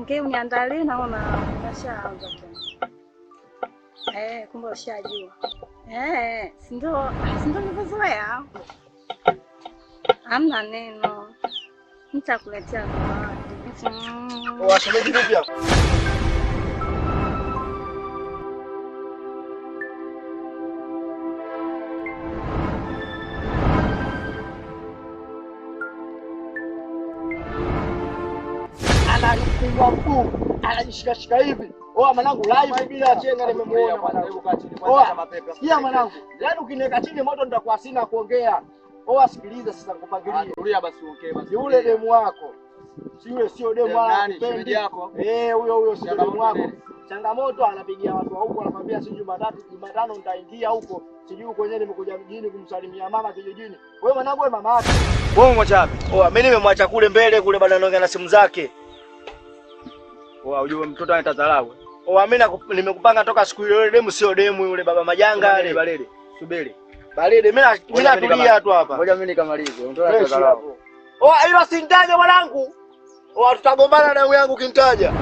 ongea uniandalie naona umeshaanza tena. Kumbe ushajua. Si ndio nilivyozoea. Hamna neno. Nitakuletea zawadi. Washemeji vipi hapo? Anajifungua mkuu, anajishikashika hivi. Mwanangu live bila chenga nimemuona mwanangu. Sikia mwanangu, yaani ukiniweka chini moto nitakuwa sina kuongea. Sikiliza sasa nikupangilie. Tulia basi ongea basi. Yule demu wako. Si yule sio demu wala mpendi yako. Huyo sio demu wako. Changamoto anapigia watu wa huko anakuambia si Jumatano nitaingia huko. Sijui kwenyewe nimekuja mjini kumsalimia mama kijijini. Wewe mwanangu wewe mama yake. Wewe umemwacha wapi? Mimi nimemwacha kule mbele kule bado anaongea na simu zake. Unajua mtoto anatadharau. Mimi nimekupanga toka siku ile. Yule demu sio demu yule baba majanga yale. Balede. Subiri. Balede mimi natulia tu hapa. Ngoja mimi nikamalize. Mtoto anatadharau. Hilo sintaje mwanangu. Tutagombana na yangu kintaja.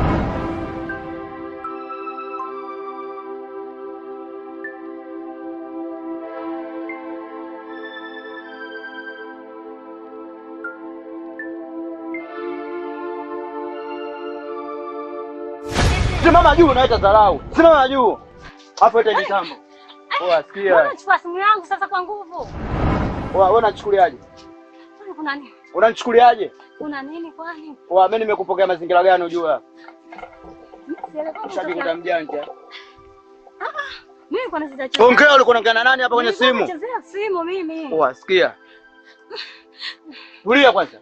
Simama juu unaita dharau. Simama juu. Hapo ita kitambo. Sikia. Unachukua simu yangu sasa kwa nguvu. Wewe unachukuliaje? Kuna nini? Unanichukuliaje? Kuna nini kwani? Mimi nimekupokea mazingira gani unajua? Ushakuta mjanja. Mimi niko nacheza. Ongea ulikuwa unaongea na nani hapa kwenye simu? Nachezea simu mimi. Sikia. Tulia kwanza.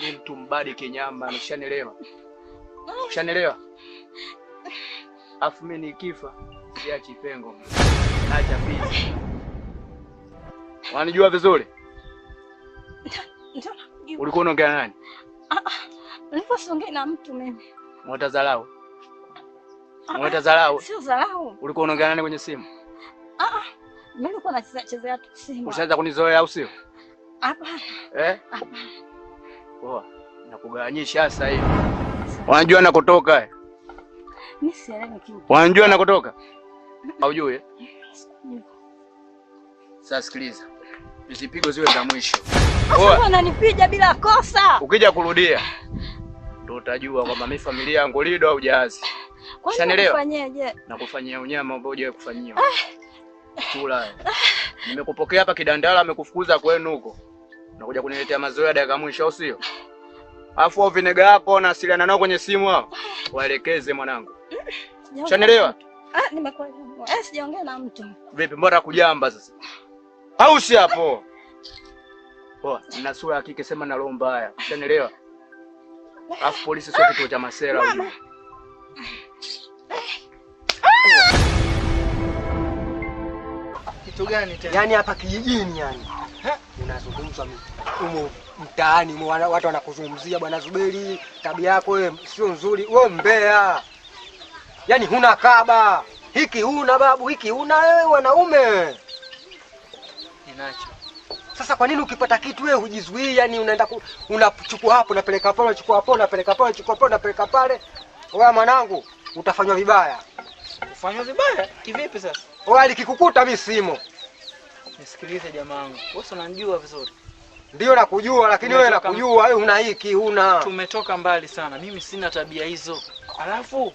Ni mtu mbadi kinyama, unashanielewa? Ushanielewa? Afu mimi nikifa siachi pengo. Acha pisi. Wanijua vizuri? Ndio. Ulikuwa unaongea na nani? Nilikuwa siongei na mtu mimi. Unatadharau? Unatadharau? Sio dharau. Ulikuwa unaongea na nani kwenye simu? Mimi nilikuwa nachezea tu simu. Ushaanza kunizoea au sio? Hapana. Nakugawanyisha sasa hivi. Wanajua nakotoka. Mimi sielewi kitu. Wanajua nakotoka? Haujui? Sasa sikiliza. Usipigo ziwe za mwisho. Sasa unanipiga bila kosa. Ukija kurudia ndio utajua kwamba mimi familia yangu lido au jazi. Ushanielewa? Ufanyeje? Nakufanyia unyama ambao hujawahi kufanyiwa. Chula. Nimekupokea hapa Kidandala amekufukuza kwenu huko. Unakuja kuniletea mazoea dakika mwisho au sio? Afu au vinega yako na asiliana nao kwenye simu hao. Waelekeze mwanangu. Ushanielewa? Nimekuelewa. Sijaongea na mtu. Vipi mbona kujamba sasa? Au si hapo? Nina sura ya kike sema na roho mbaya. Ushanielewa? Afu polisi sio kituo cha masera unajua. Kitu gani tena? Yaani hapa kijijini yani. Unazungumzwa mtaani watu wanakuzungumzia bwana Zuberi, tabia yako wewe sio nzuri, wewe mbea. Yaani huna kaba. Hiki huna babu, hiki huna wewe wanaume. Ninacho. Sasa kwa nini ukipata kitu wewe hujizuii? Yaani unaenda unachukua hapo unapeleka pale, unachukua hapo unapeleka pale, unachukua hapo unapeleka pale. Wewe mwanangu utafanywa vibaya. Ufanywa vibaya? Kivipi sasa? Wewe alikikukuta mimi simo. Nisikilize jamaa wangu. Wewe unanijua vizuri. Ndio nakujua lakini wewe nakujua wewe una hiki huna. Tumetoka mbali sana. Mimi sina tabia hizo. Alafu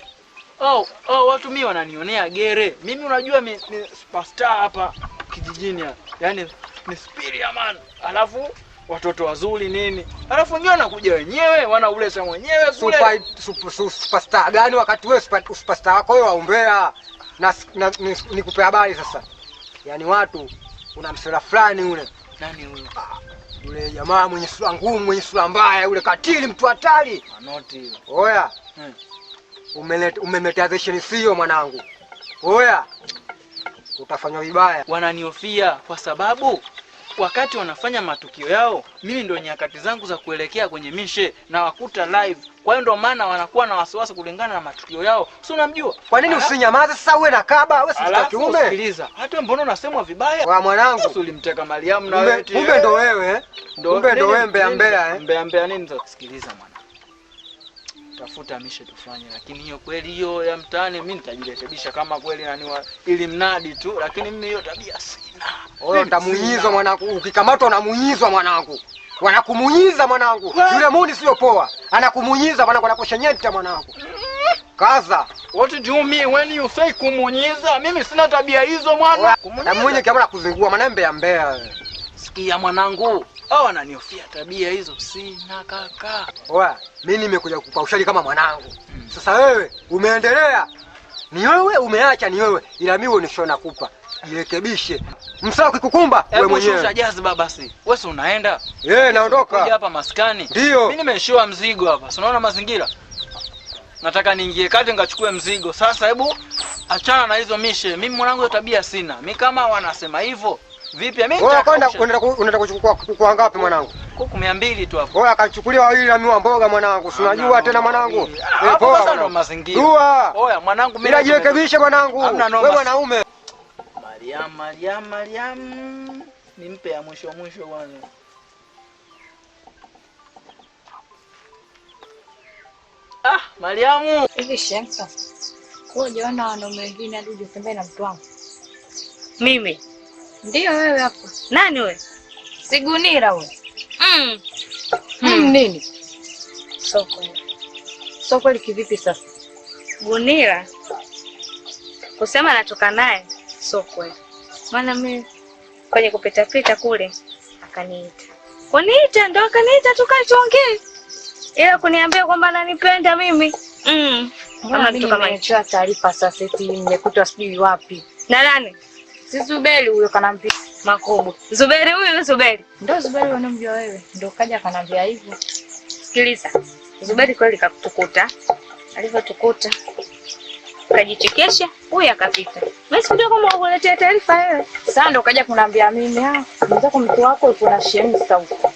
watu mimi wananionea gere. Mimi unajua ni superstar hapa kijijini hapa. Yaani ni spirit man. Alafu watoto wazuri nini? Alafu wengine wanakuja wenyewe, wanauleta mwenyewe kule. Superstar gani wakati wewe superstar wako wewe waumbea? Na nikupe habari sasa. Yaani watu una msela fulani ule. Nani huyo? Yule jamaa mwenye sura ngumu, mwenye sura mbaya, yule katili mtu hatari. Anoti hiyo. Oya. Umemletea zesheni sio mwanangu. Oya. Utafanywa vibaya. Wananiofia kwa sababu wakati wanafanya matukio yao, mimi ndio nyakati zangu za kuelekea kwenye mishe na wakuta live. Kwa hiyo ndio maana wanakuwa na wasiwasi kulingana na matukio yao. Si unamjua? Kwa nini usinyamaze sasa wewe na kaba? Wewe si mtaki kiume. Sikiliza. Hata mbona unasemwa vibaya? Wa mwanangu, ulimteka Mariam na wewe. Kumbe ndo wewe, Kumbe ndo wewe mbea Mbea nini sasa? Sikiliza mwana. tafuta mishe tufanye, lakini hiyo kweli hiyo ya mtaani mimi nitajirekebisha kama kweli naniwa ili mnadi tu, lakini mimi hiyo tabia sina. Wewe utamunyizwa mwanangu, ukikamatwa unamunyizwa mwanangu. Wanakumunyizwa mwanangu. Yule muni sio poa. Anakumunyizwa mwanangu, anakushenyeta mwanangu. Kaza. What do you mean when you say kumunyiza? Mimi sina tabia hizo mwana. Na mwenye kiamana kuzingua manembe ya mbea. Sikia mwanangu. Hao wananiofia tabia hizo sina kaka. Oa, mimi nimekuja kukupa ushauri kama mwanangu. Sasa wewe umeendelea. Ni wewe umeacha ni wewe. Ila mimi unisho nakupa. Jirekebishe. Msao kikukumba wewe mwenyewe. Hebu shusha jazba basi. Wewe si unaenda? Naondoka. Kuja hapa maskani. Ndio. Mimi nimeshoa mzigo hapa. Si unaona mazingira? Nataka niingie kati nikachukue mzigo. Sasa hebu achana na hizo mishe. Mimi mwanangu tabia sina. Mimi kama wanasema hivyo, vipi mimi unataka kuchukua ngapi mwanangu? Kuku 200 tu hapo. Wewe akachukulia wawili na miwa mboga mwanangu. Si unajua tena mwanangu. Hapo sasa ndo mazingira. Oya mwanangu mimi. Bila jirekebishe mwanangu. Wewe mwanaume. Mariam. Nimpe ya mwisho kwanza. Mariamu. Hivi Shemsa. Kwa unaona wanaume wengine hadi utembee na mtu wangu. Mimi. Ndio wewe hapo. Nani wewe? Sigunira wewe. Nini? Soko likivipi sasa? Gunira. Kusema natoka naye soko. Maana mimi kwenye kupita kule akaniita. Kuniita ndo akaniita tukaongee. Ila kuniambia kwamba ananipenda mimi. Kama nimetoa taarifa sasa eti nimekuta sijui wapi. Na nani? Si Zuberi huyo kanambia Makobo. Zuberi huyo Zuberi. Ndio Zuberi unamjua wewe. Ndio kaja kanambia hivyo. Sikiliza. Zuberi kweli kakutukuta. Alivyotukuta kajichekesha, huyu akapita. Mimi sikujua kama wakuletea taarifa wewe. Sasa ndio kaja kunambia mimi, mtaka mtu wako yuko na Shemsa huko.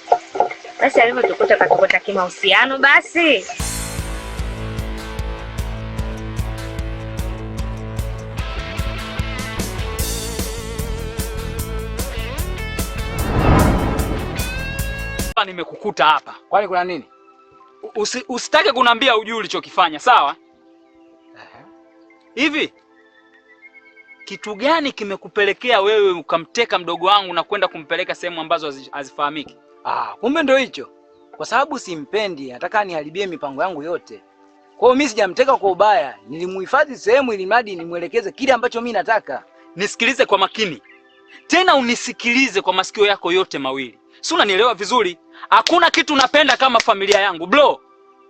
Basi alivyotukuta katukuta kimahusiano basi. Nimekukuta hapa. Kwani kuna nini? Usitake kuniambia ujui ulichokifanya, sawa? Hivi kitu gani kimekupelekea wewe ukamteka mdogo wangu na kwenda kumpeleka sehemu ambazo hazifahamiki? Kumbe ndio hicho. Kwa sababu simpendi, nataka niharibie mipango yangu yote. Kwa hiyo mimi sijamteka kwa ubaya, nilimuhifadhi sehemu ili mradi nimuelekeze kile ambacho mimi nataka. Nisikilize kwa makini. Tena unisikilize kwa masikio yako yote mawili. Si unanielewa vizuri? Hakuna kitu napenda kama familia yangu, bro.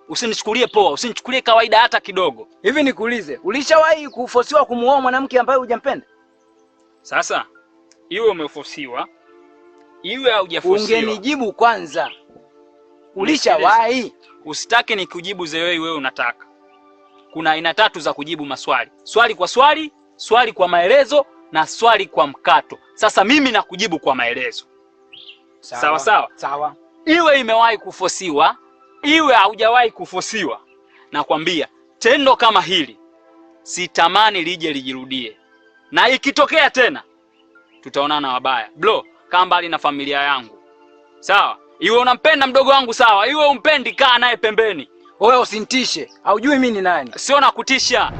Usinichukulie poa, usinichukulie kawaida hata kidogo. Hivi nikuulize, ulishawahi kufosiwa kumuoa mwanamke ambaye hujampenda? Sasa, iwe umefosiwa, iwe haujafosiwa. Ungenijibu kwanza. Ulishawahi? Usitake nikujibu zewe wewe unataka. Kuna aina 3 za kujibu maswali. Swali kwa swali, swali kwa maelezo na swali kwa mkato. Sasa mimi nakujibu kwa maelezo. Sawa. Iwe imewahi kufosiwa, iwe haujawahi kufosiwa. Nakwambia, tendo kama hili sitamani lije lijirudie. Na ikitokea tena, tutaonana wabaya. Bro, kaa mbali na familia yangu. Sawa? Iwe unampenda mdogo wangu sawa, iwe umpendi kaa naye pembeni. Wewe usinitishe. Haujui mimi ni nani? Sio nakutisha.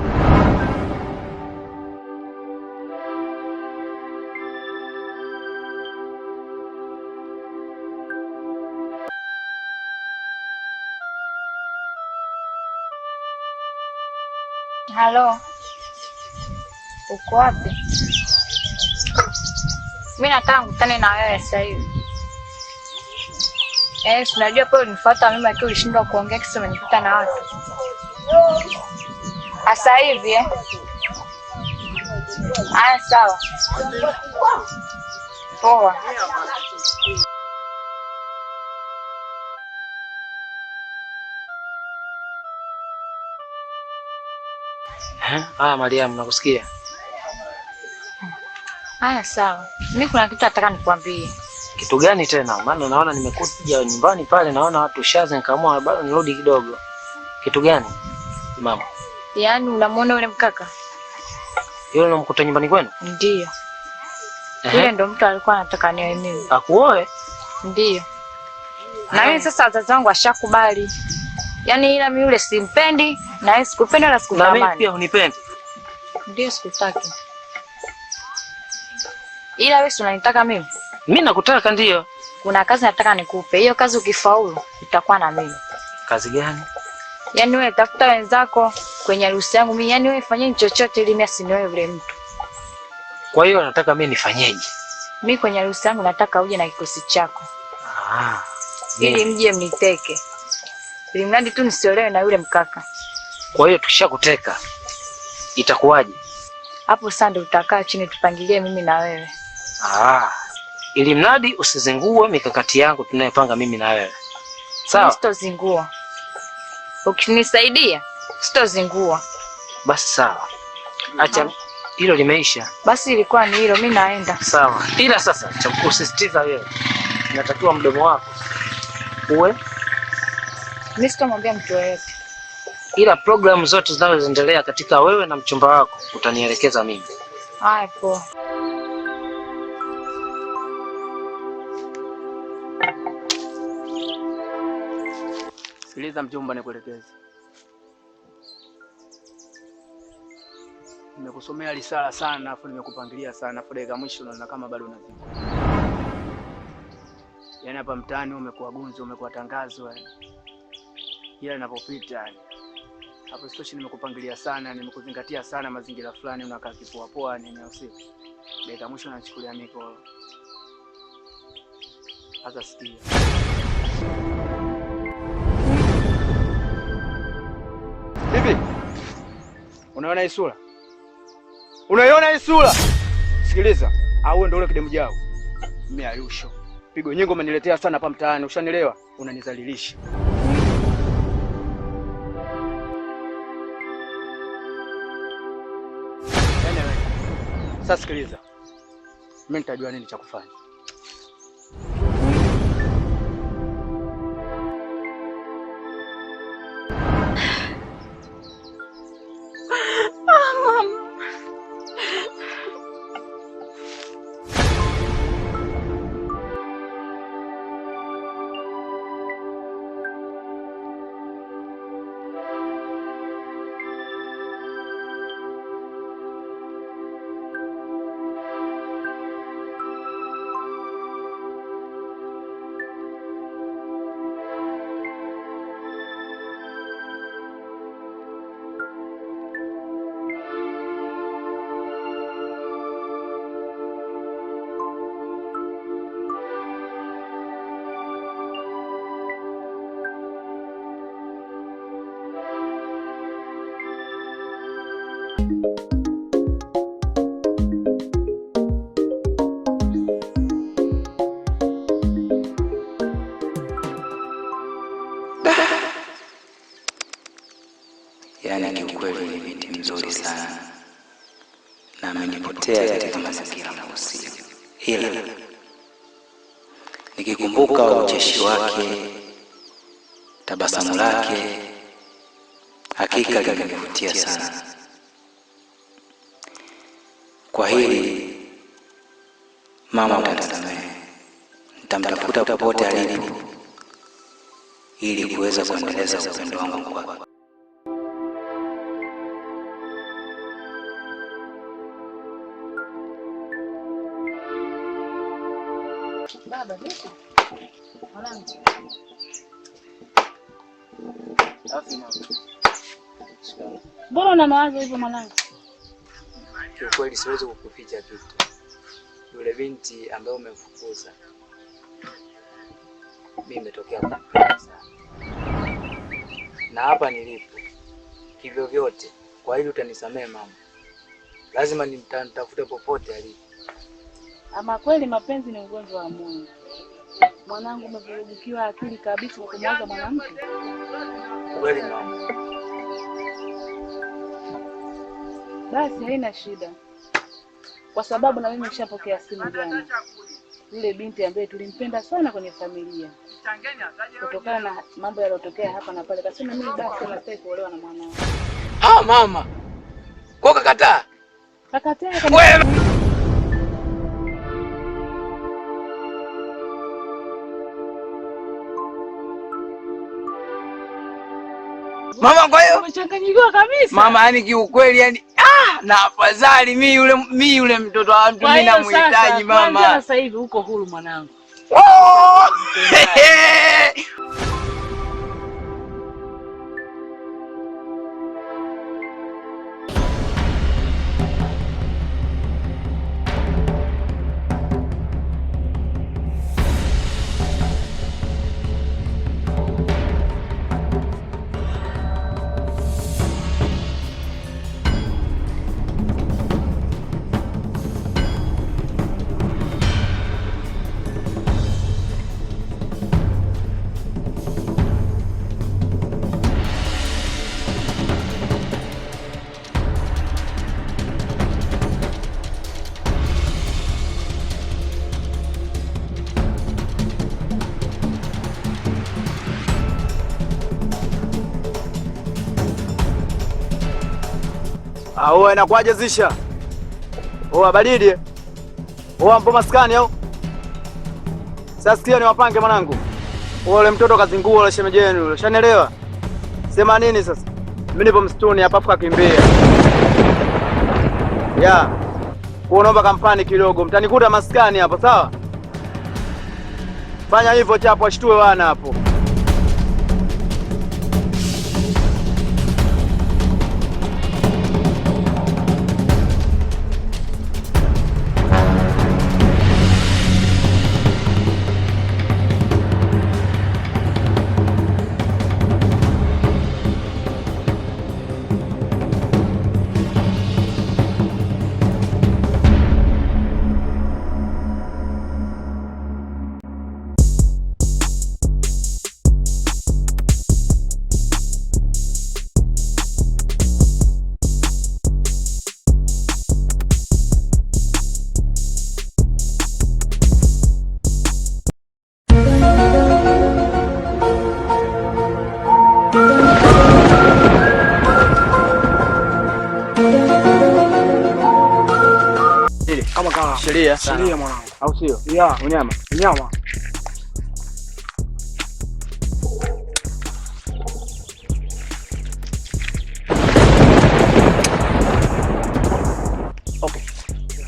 Halo. Uko wapi? Mimi nataka kukutana na wewe sasa hivi. Unajua pale unifuata mimi akiwa ulishindwa kuongea kisa umenikuta na watu. Sasa hivi sawa. Poa. Mariam, nakusikia. Sawa. Mimi kuna kitu nataka nikwambie. Kitu gani tena? Maana naona nimekuja nyumbani pale naona watu shaza nikaamua bado nirudi kidogo. Kitu gani? Mama. Yaani unamwona yule mkaka? Yule unamkuta nyumbani kwenu? Ndio. Yule ndo mtu alikuwa anataka niwe mimi. Akuoe? Ndio. Na mimi sasa wazazi wangu washakubali. Yaani ila mimi yule simpendi na yeye sikupenda na sikutamani. Na mimi pia unipendi. Ndio sikutaki. Ila wewe unanitaka mimi? Mimi nakutaka ndio. Kuna kazi nataka nikupe. Hiyo kazi ukifaulu utakuwa na mimi. Kazi gani? Yaani wewe tafuta wenzako kwenye harusi yangu mimi. Yaani wewe fanyeni chochote ili mimi asinioe yule mtu. Kwa hiyo nataka mimi nifanyeje? Mimi kwenye harusi yangu nataka uje na kikosi chako. Ah. Ili mje mniteke. Ili mradi tu nisiolewe na yule mkaka. Kwa hiyo tukishakuteka itakuwaje? Hapo sasa ndio tutakaa chini tupangilie mimi na wewe. Ah. Ili mradi usizingue mikakati yangu tunayopanga mimi na wewe. Sawa? Sitozingua. Ukinisaidia sitozingua. Basi sawa. Acha hilo limeisha. Basi ilikuwa ni hilo, mimi naenda. Sawa. Ila sasa cha kusisitiza wewe. Inatakiwa mdomo wako uwe. Mimi sitamwambia mtu yeyote. Ila programu zote zinazoendelea katika wewe na mchumba wako utanielekeza mimi. Haya poa. Sikiliza mjomba, nikuelekeze. Nimekusomea risala sana afu nimekupangilia sana afu dakika mwisho unaona kama bado unazima. Yaani hapa mtaani umekuwa gunzi, umekuwa tangazo yani. Ila ninapopita yani. Hapo sitoshi, nimekupangilia sana, nimekuzingatia sana mazingira fulani, unakaa kipoa poa nini usiku. Dakika mwisho unachukulia miko. Hata sikia. Bibi. Unaona hii sura? Unaiona hii sura? Sikiliza, au ndio ule kidemu jao. Mimi Ayusho. Pigo nyingi umeniletea sana hapa mtaani, ushanielewa? Unanizalilisha. Sasa sikiliza. Mimi nitajua nini cha kufanya. Yaani kiukweli ni binti mzuri sana na amenipotea katika mazingira mahusia, ila nikikumbuka ucheshi wake, tabasamu lake, hakika limenivutia sana. Kwa hili mama, utanisamehe, nitamtafuta popote alipo ili kuweza kuendeleza upendo wangu kwake. Baba, vipi? Mwanangu. Mbona una mawazo hivyo mwanangu? Kiukweli siwezi kukuficha kitu. Yule binti ambaye umemfukuza, mimi nimetokea kumpenda sana. Na hapa nilipo, kivyo vyote, kwa hili utanisamehe mama. Lazima nitafute popote alipo. Ama kweli mapenzi ni ugonjwa wa moyo. Mwanangu, umevurugikiwa akili kabisa kwa kumwaza mwanamke. Kweli mama. Basi haina shida. Kwa sababu na mimi nishapokea simu jana. Yule binti ambaye tulimpenda sana kwenye familia. Kutokana na mambo yaliyotokea hapa na pale, kasema mimi basi nataka kuolewa na mwanao. Ah mama. Kwa kakataa. Kakataa kama Mama, kwa hiyo umechanganyikiwa kabisa. Mama, yani kiukweli yani na afadhali mimi yule mtoto wa mtu mimi namhitaji mama. Sasa hivi uko huru mwanangu. Oa, inakuaje Zisha? Oa baridi. Oa mpo maskani au? Sasa sikia niwapange mwanangu. Ule mtoto kazingua ule shemeji yenu yule. Shanielewa? Sema nini sasa? Mimi nipo msituni hapa afu kakimbia. Ya. Kuonomba kampani kidogo. Mtanikuta maskani hapo, sawa? Fanya hivyo chapo ashtue wana hapo. Sheria mwanangu. Au sio? Yeah. Unyama. Unyama. Okay.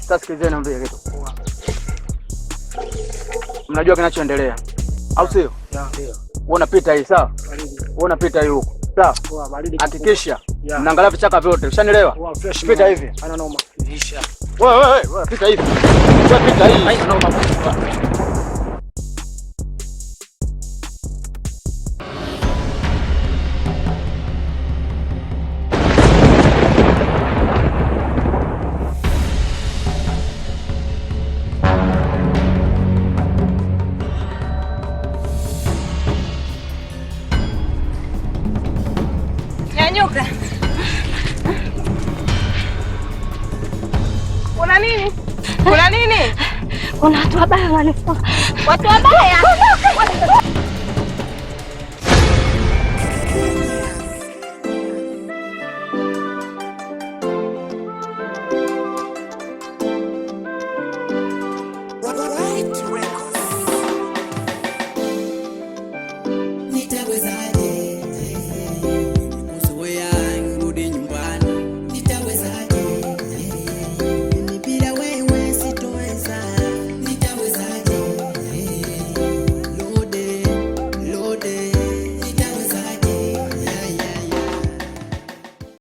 Sasa sikizeni niambie kitu. Mnajua kinachoendelea. Au sio? Yeah. Ndio. Unapita hii sawa? Unapita hii huko. Sawa? Hakikisha mnaangalia vichaka vyote. Ushanielewa? Pita hivi. Haina noma. Isha. Wewe pita hivi. Wewe pita hivi. Haina noma. Nyanyuka. Kuna nini? Kuna nini? Kuna watu wabaya wanifuata. Watu wabaya?